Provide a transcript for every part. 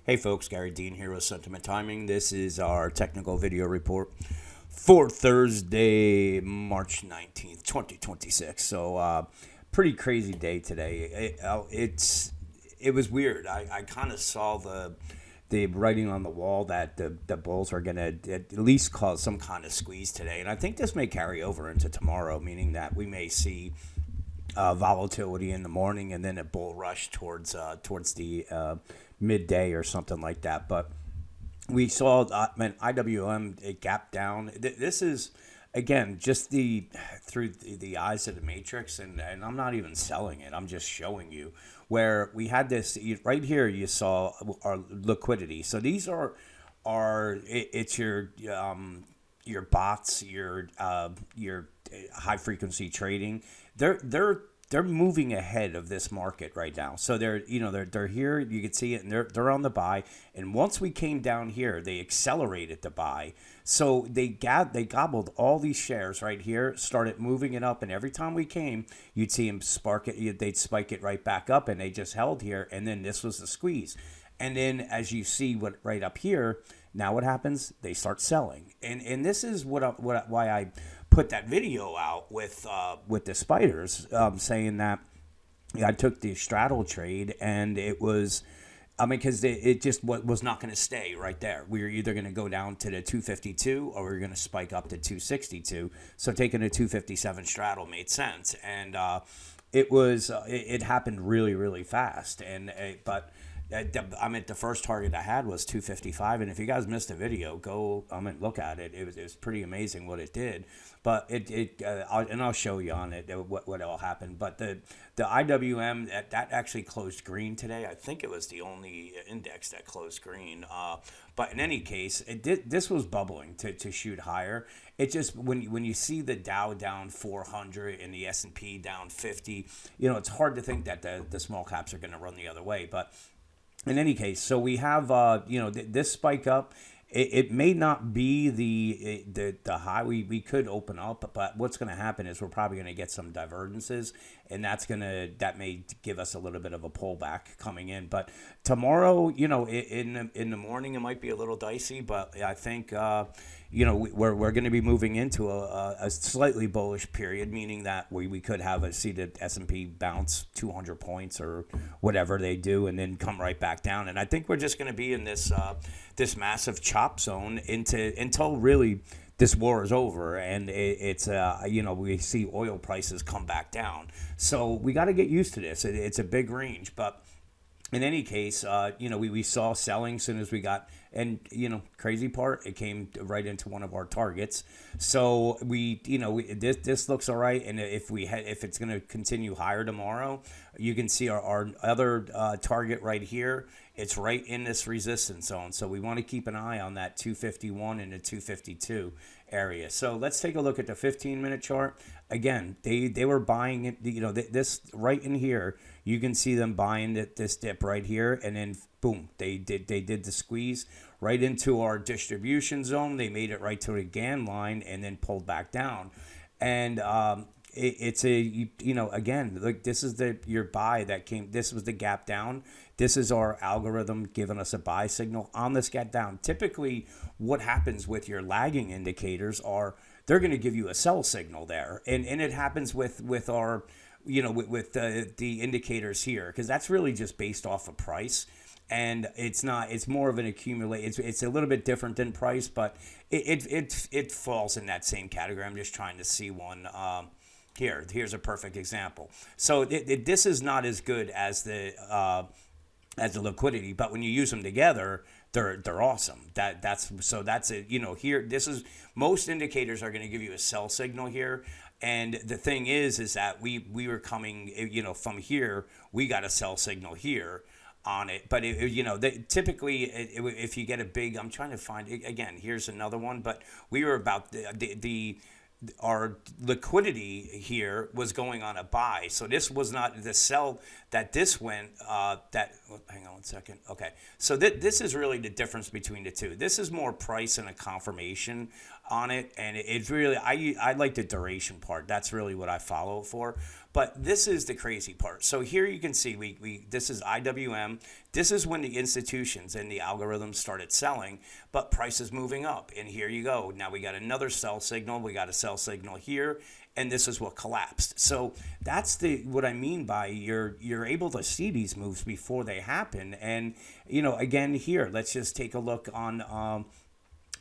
Hey folks, Gary Dean here with Sentiment Timing. This is our technical video report for Thursday, March 19th, 2026. Pretty crazy day today. It was weird. I kind of saw the writing on the wall that the Bulls are going to at least cause some kind of squeeze today. And I think this may carry over into tomorrow, meaning that we may see volatility in the morning and then a bull rush towards the midday or something like that. But we saw IWM it gap down. This is again just through the eyes of the matrix, and I'm not even selling it. I'm just showing you where we had this right here. You saw our liquidity. So these it's your bots, your high frequency trading. They're moving ahead of this market right now. So they're here. You can see it, and they're on the buy. And once we came down here, they accelerated the buy. So they gobbled all these shares right here, started moving it up, and every time we came, you'd see them spark it. They'd spike it right back up, and they just held here. And then this was the squeeze. And then as you see what right up here, now what happens? They start selling, and this is why I put that video out with the spiders, saying that I took the straddle trade, and it was, because it just was not going to stay right there. We were either going to go down to the 252 or we were going to spike up to 262. So taking a 257 straddle made sense, and it happened really really fast, but. The first target I had was 255, and if you guys missed the video, go look at it. It was pretty amazing what it did, but I'll show you on it what all happened. But the IWM that actually closed green today. I think it was the only index that closed green. But in any case, this was bubbling to shoot higher. It just when you see the Dow down 400 and the S&P down 50, it's hard to think that the small caps are going to run the other way, but. In any case, so we have this spike up. It may not be the high we could open up, but what's going to happen is we're probably going to get some divergences, and that may give us a little bit of a pullback coming in. But tomorrow, in the morning, it might be a little dicey, but I think we're going to be moving into a slightly bullish period, meaning that we could see the S&P bounce 200 points or whatever they do, and then come right back down. And I think we're just going to be in this massive chop zone until really this war is over, and we see oil prices come back down. So we got to get used to this. It's a big range, but in any case, we saw selling as soon as we got, and crazy part, it came right into one of our targets. So this looks all right, and if it's going to continue higher tomorrow, you can see our other target right here. It's right in this resistance zone, so we want to keep an eye on that 251 and the 252 area. So let's take a look at the 15-minute chart. Again, they were buying it. This right in here. You can see them buying this dip right here, and then boom, they did the squeeze right into our distribution zone. They made it right to the GAN line and then pulled back down. And it's again, look, this is your buy that came. This was the gap down. This is our algorithm giving us a buy signal on this gap down. Typically, what happens with your lagging indicators are they're going to give you a sell signal there, and it happens with our with the indicators here, because that's really just based off of price, and it's more of an accumulate. It's a little bit different than price, but it falls in that same category. I'm just trying to see one. Here's a perfect example. So this is not as good as the liquidity, but when you use them together, they're awesome. That's it. Here, this is, most indicators are going to give you a sell signal here. And the thing is that we were coming, from here, we got a sell signal here on it. But typically, if you get a big, I'm trying to find again. Here's another one, but we were about our liquidity here was going on a buy. So this was not the sell that this went, hang on one second. Okay. So this is really the difference between the two. This is more price and a confirmation on it. And it's really, I like the duration part. That's really what I follow for. But this is the crazy part. So here you can see we this is IWM. This is when the institutions and the algorithms started selling, but price is moving up. And here you go. Now we got another sell signal. We got a sell signal here, and this is what collapsed. So that's the what I mean by you're able to see these moves before they happen. And again here, let's just take a look on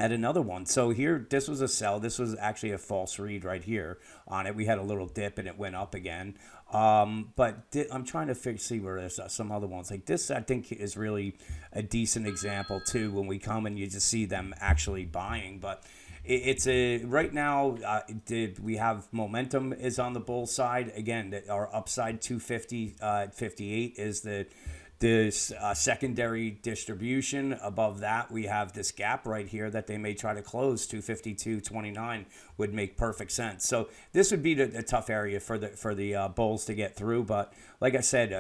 at another one. So here, this was a sell. This was actually a false read right here on it. We had a little dip and it went up again. But I'm trying to see where there's some other ones. Like this, I think, is really a decent example too when we come and you just see them actually buying. But it's a right now we have momentum is on the bull side. Again, our upside 250, 58 is the secondary distribution. Above that, we have this gap right here that they may try to close. 252.29 would make perfect sense. So this would be the tough area for the bulls to get through. But like I said,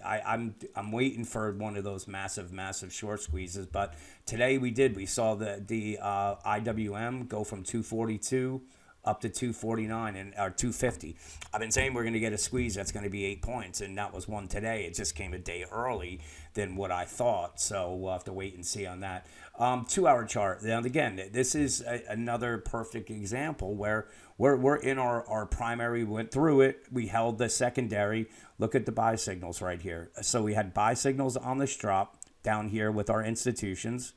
I'm waiting for one of those massive short squeezes. But today we saw the IWM go from 242 up to 249 or 250. I've been saying we're going to get a squeeze that's going to be 8 points, and that was one today. It just came a day early than what I thought, so we'll have to wait and see on that. 2-hour chart. Now, again, this is another perfect example where we're in our primary. We went through it. We held the secondary. Look at the buy signals right here. So we had buy signals on this drop down here with our institutions,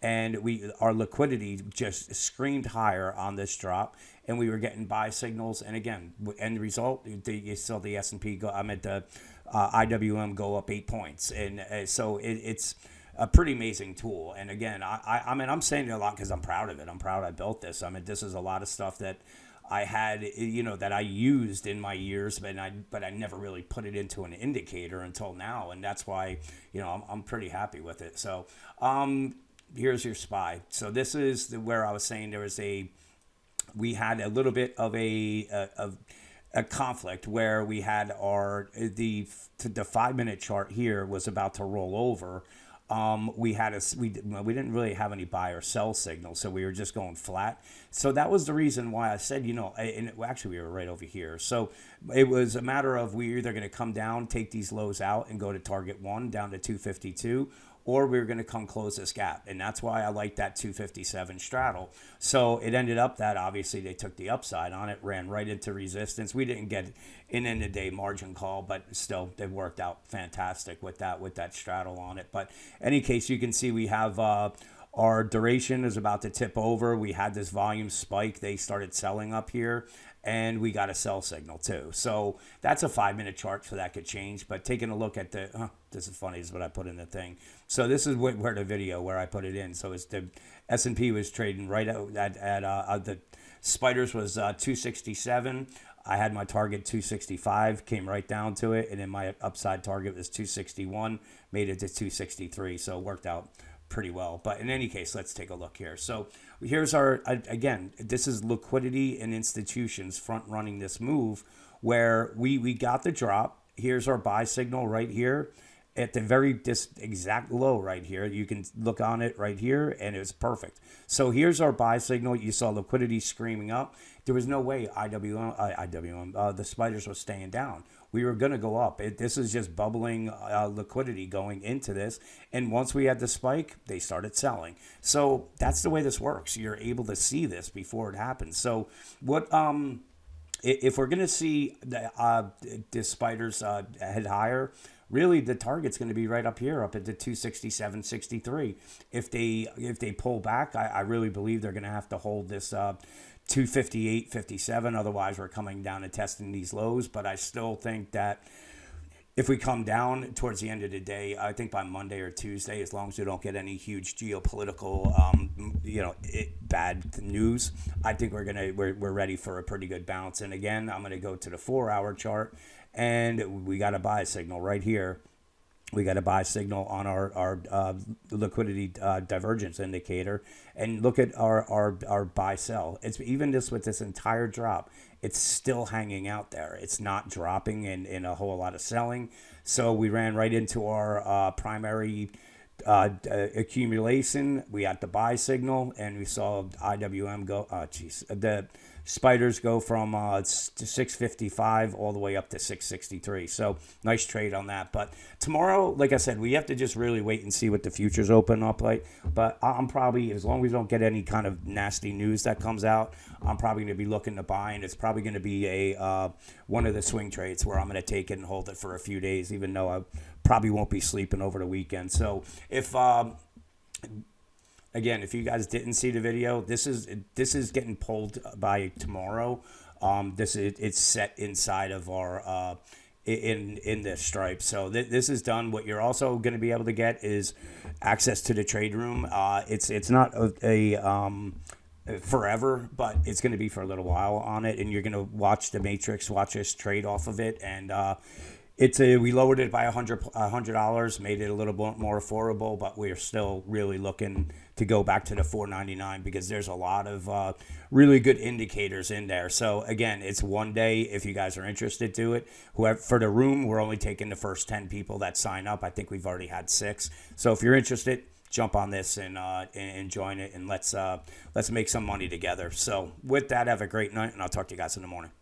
and our liquidity just screamed higher on this drop, and we were getting buy signals. And again, end result, you saw the S&P go. I'm at the IWM go up 8 points, and so it's a pretty amazing tool. And again, I mean, I'm saying it a lot because I'm proud of it. I'm proud I built this. I mean, this is a lot of stuff that I had, that I used in my years, but I never really put it into an indicator until now, and that's why I'm pretty happy with it. So here's your SPY. So this is where I was saying we had a little bit of a conflict where we had the 5-minute chart here was about to roll over. We didn't really have any buy or sell signal, so we were just going flat. So that was the reason why I said, and actually we were right over here. So it was a matter of we're either going to come down, take these lows out, and go to target 1 down to 252, or we were going to come close this gap. And that's why I like that 257 straddle. So it ended up that obviously they took the upside on it, ran right into resistance. We didn't get an end of day margin call, but still they worked out fantastic with that straddle on it. But any case, you can see we have our duration is about to tip over. We had this volume spike. They started selling up here, and we got a sell signal too. So that's a 5-minute chart, so that could change. But taking a look at this is funny, this is what I put in the thing. So this is where the video where I put it in. So it's the S&P was trading right at the spiders was 267. I had my target 265, came right down to it, and then my upside target was 261, made it to 263. So it worked out pretty well. But in any case, let's take a look here. So here's again, this is liquidity and institutions front running this move where we got the drop. Here's our buy signal right here at this exact low right here. You can look on it right here, and it's perfect. So here's our buy signal. You saw liquidity screaming up. There was no way the spiders were staying down. We were going to go up. This is just bubbling liquidity going into this. And once we had the spike, they started selling. So that's the way this works. You're able to see this before it happens. So what if we're going to see the spiders head higher, really the target's going to be right up here, up at the 267.63. If they pull back, I really believe they're going to have to hold this 258.57. Otherwise, we're coming down and testing these lows. But I still think that if we come down towards the end of the day, I think by Monday or Tuesday, as long as we don't get any huge geopolitical, bad news, I think we're ready for a pretty good bounce. And again, I'm gonna go to the 4-hour chart, and we got a buy signal right here. We got a buy signal on our liquidity divergence indicator, and look at our buy sell. It's even just with this entire drop, it's still hanging out there. It's not dropping in a whole lot of selling. So we ran right into our primary accumulation. We got the buy signal, and we saw IWM go. The Spiders go from 655 all the way up to 663. So nice trade on that. But tomorrow, like I said, we have to just really wait and see what the futures open up like. But I'm probably, as long as we don't get any kind of nasty news that comes out, I'm probably going to be looking to buy, and it's probably going to be a one of the swing trades where I'm going to take it and hold it for a few days, even though I probably won't be sleeping over the weekend. So if again, if you guys didn't see the video, this is getting pulled by tomorrow. It's set inside of our in this stripe. So this is done. What you're also going to be able to get is access to the trade room. It's not a forever, but it's going to be for a little while on it, and you're going to watch the matrix, watch us trade off of it, and we lowered it by $100, made it a little bit more affordable, but we're still really looking to go back to the $4.99 because there's a lot of really good indicators in there. So again, it's one day. If you guys are interested, do it. Whoever for the room, we're only taking the first 10 people that sign up. I think we've already had 6. So if you're interested, jump on this and join it, and let's make some money together. So with that, have a great night, and I'll talk to you guys in the morning.